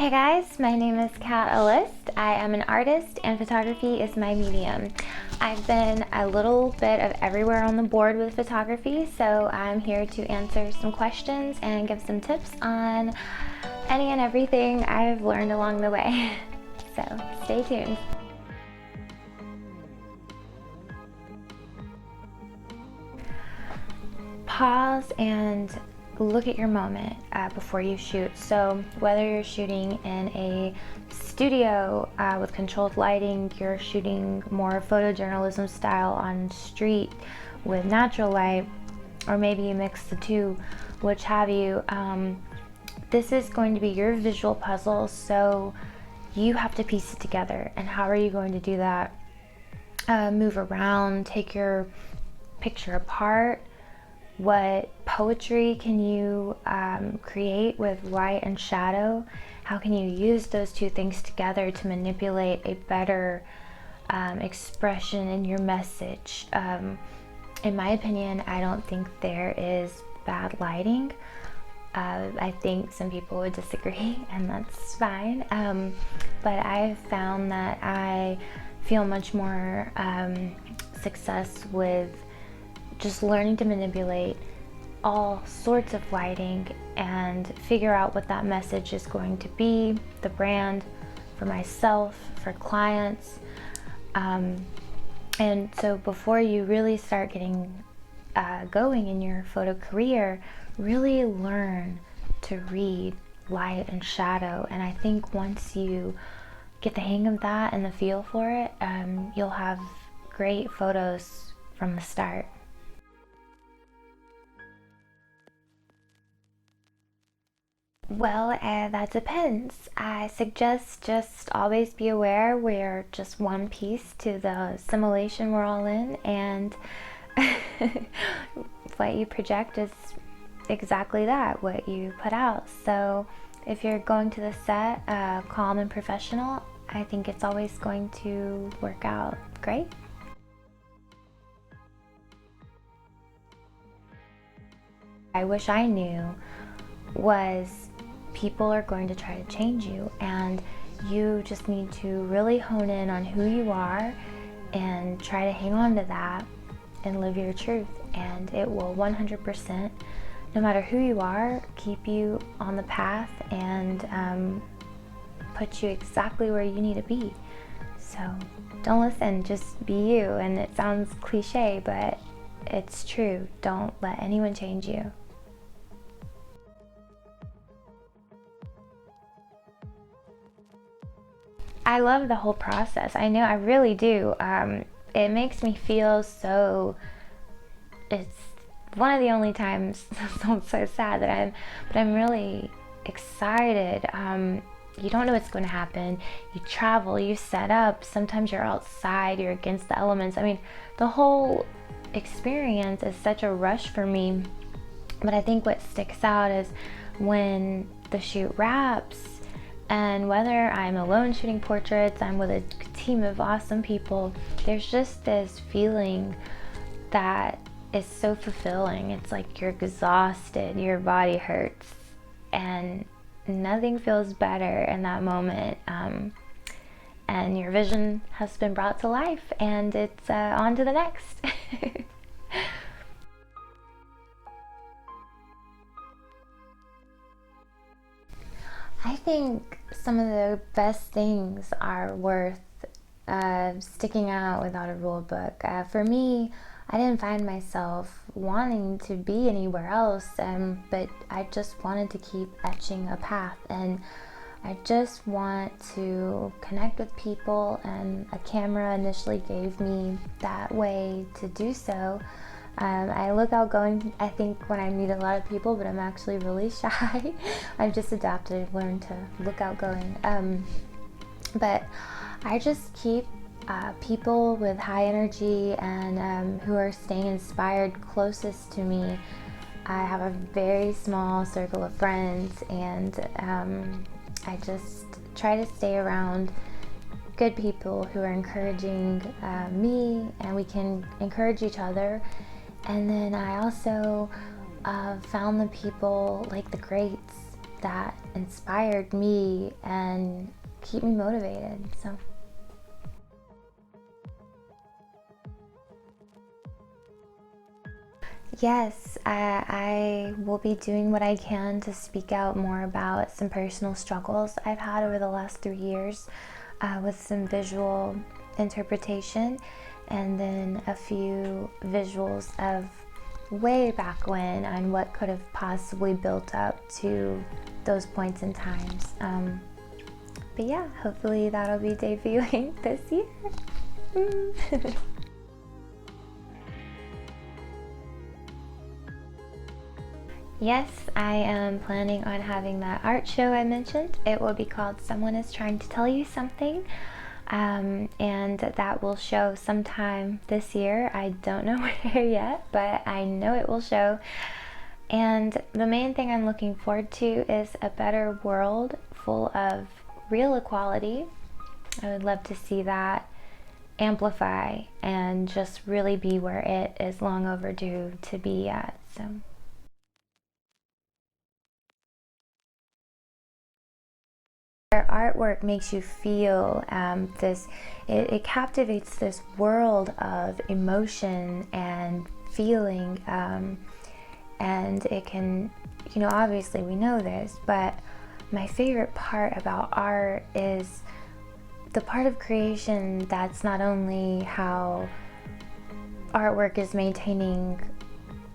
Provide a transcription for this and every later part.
Hey guys, my name is Alyst. I am an artist and photography is my medium. I've been a little bit of everywhere on the board with photography, so I'm here to answer some questions and give some tips on any and everything I've learned along the way. So stay tuned. Pause and look at your moment before you shoot. So whether you're shooting in a studio with controlled lighting, you're shooting more photojournalism style on street with natural light, or maybe you mix the two, which have you, this is going to be your visual puzzle, so you have to piece it together. And how are you going to do that? Move around, take your picture apart. What poetry can you create with light and shadow? How can you use those two things together to manipulate a better expression in your message? In my opinion, I don't think there is bad lighting. I think some people would disagree, and that's fine. But I've found that I feel much more success with just learning to manipulate all sorts of lighting and figure out what that message is going to be, the brand, for myself, for clients. And so before you really start getting going in your photo career, really learn to read light and shadow. And I think once you get the hang of that and the feel for it, you'll have great photos from the start. Well, that depends. I suggest just always be aware we're just one piece to the simulation we're all in, and what you project is exactly that, what you put out. So if you're going to the set calm and professional, I think it's always going to work out great. I wish I knew was people are going to try to change you, and you just need to really hone in on who you are and try to hang on to that and live your truth, and it will 100%, no matter who you are, keep you on the path and put you exactly where you need to be. So don't listen, just be you. And it sounds cliche, but it's true. Don't let anyone change you. I love the whole process. I know, I really do. It makes me feel so, it's one of the only times, it sounds so sad that I'm really excited. You don't know what's going to happen. You travel, you set up, sometimes you're outside, you're against the elements. I mean, the whole experience is such a rush for me. But I think what sticks out is when the shoot wraps, and whether I'm alone shooting portraits, I'm with a team of awesome people, there's just this feeling that is so fulfilling. It's like you're exhausted, your body hurts, and nothing feels better in that moment. And your vision has been brought to life, and it's on to the next. I think some of the best things are worth sticking out without a rule book. For me, I didn't find myself wanting to be anywhere else, but I just wanted to keep etching a path, and I just want to connect with people, and a camera initially gave me that way to do so. I look outgoing, I think, when I meet a lot of people, but I'm actually really shy. I've just adapted, learned to look outgoing. But I just keep people with high energy and who are staying inspired closest to me. I have a very small circle of friends, and I just try to stay around good people who are encouraging me, and we can encourage each other. And then I also found the people like the greats that inspired me and keep me motivated. So yes, I will be doing what I can to speak out more about some personal struggles I've had over the last 3 years with some visual interpretation, and then a few visuals of way back when and what could have possibly built up to those points in times. But yeah, hopefully that'll be debuting this year. Yes, I am planning on having that art show I mentioned. It will be called Someone is Trying to Tell You Something, and that will show sometime this year. I don't know where yet, but I know it will show. And the main thing I'm looking forward to is a better world full of real equality. I would love to see that amplify and just really be where it is long overdue to be at. So. Their artwork makes you feel it captivates this world of emotion and feeling, and it can, obviously we know this, but my favorite part about art is the part of creation that's not only how artwork is maintaining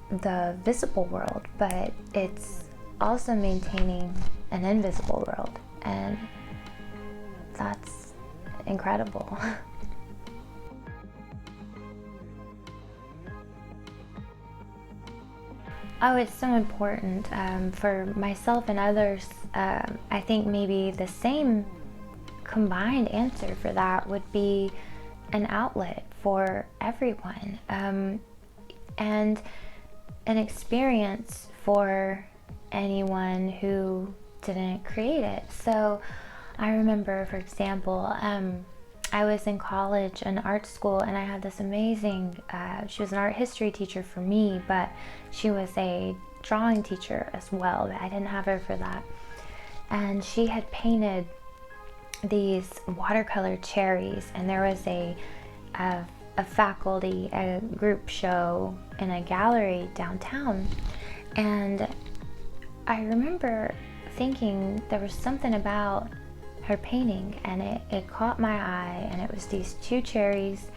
the visible world, but it's also maintaining an invisible world. And that's incredible. Oh, it's so important for myself and others. I think maybe the same combined answer for that would be an outlet for everyone, and an experience for anyone who didn't create it. So I remember, for example, I was in college and art school, and I had this amazing, she was an art history teacher for me, but she was a drawing teacher as well, but I didn't have her for that. And she had painted these watercolor cherries, and there was a faculty, a group show in a gallery downtown. And I remember thinking there was something about her painting, and it caught my eye, and it was these two cherries.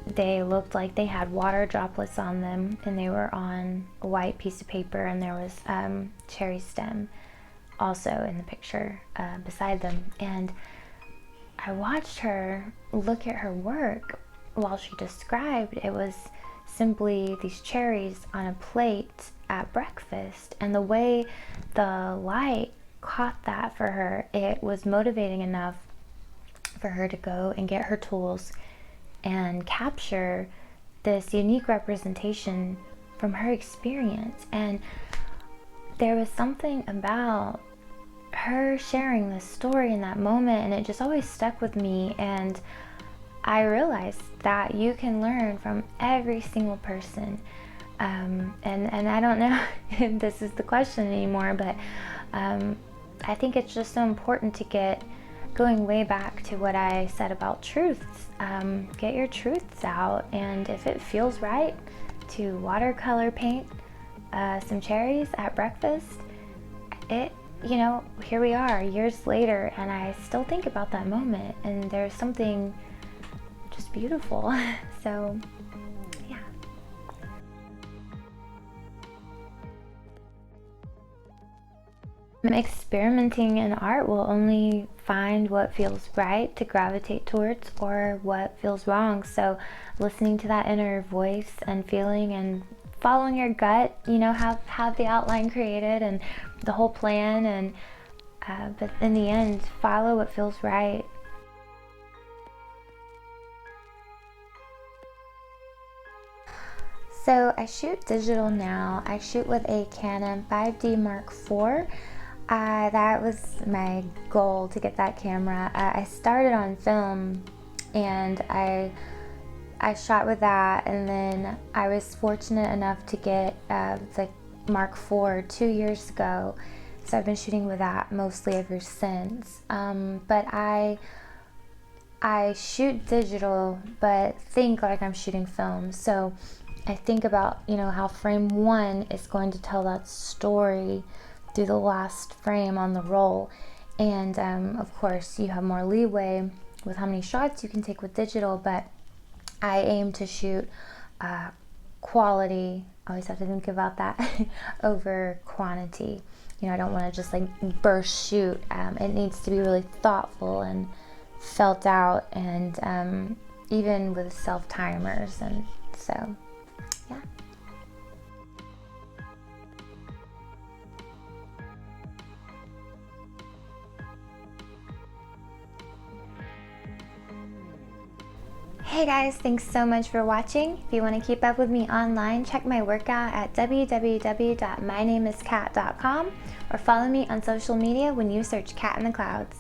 They looked like they had water droplets on them, and they were on a white piece of paper, and there was cherry stem also in the picture beside them. And I watched her look at her work while she described. It was simply these cherries on a plate at breakfast, and the way the light caught that for her, it was motivating enough for her to go and get her tools and capture this unique representation from her experience. And there was something about her sharing this story in that moment, and it just always stuck with me. And I realized that you can learn from every single person. And I don't know if this is the question anymore, but I think it's just so important to get going way back to what I said about truths. Get your truths out, and if it feels right to watercolor paint some cherries at breakfast, here we are years later, and I still think about that moment, and there's something just beautiful. So yeah. Experimenting in art will only find what feels right to gravitate towards, or what feels wrong. So listening to that inner voice and feeling and following your gut, have the outline created and the whole plan, and but in the end, follow what feels right. So I shoot digital now. I shoot with a Canon 5D Mark IV. That was my goal, to get that camera. I started on film, and I shot with that, and then I was fortunate enough to get the Mark IV 2 years ago, So I've been shooting with that mostly ever since. But I shoot digital, but think like I'm shooting film. So I think about, you know, how frame 1 is going to tell that story through the last frame on the roll. And of course, you have more leeway with how many shots you can take with digital, but I aim to shoot quality. I always have to think about that over quantity. You know, I don't want to just like burst shoot. It needs to be really thoughtful and felt out, and even with self timers, and so yeah. Hey guys, thanks so much for watching. If you want to keep up with me online, check my workout at www.mynameiskat.com or follow me on social media when you search Cat in the Clouds.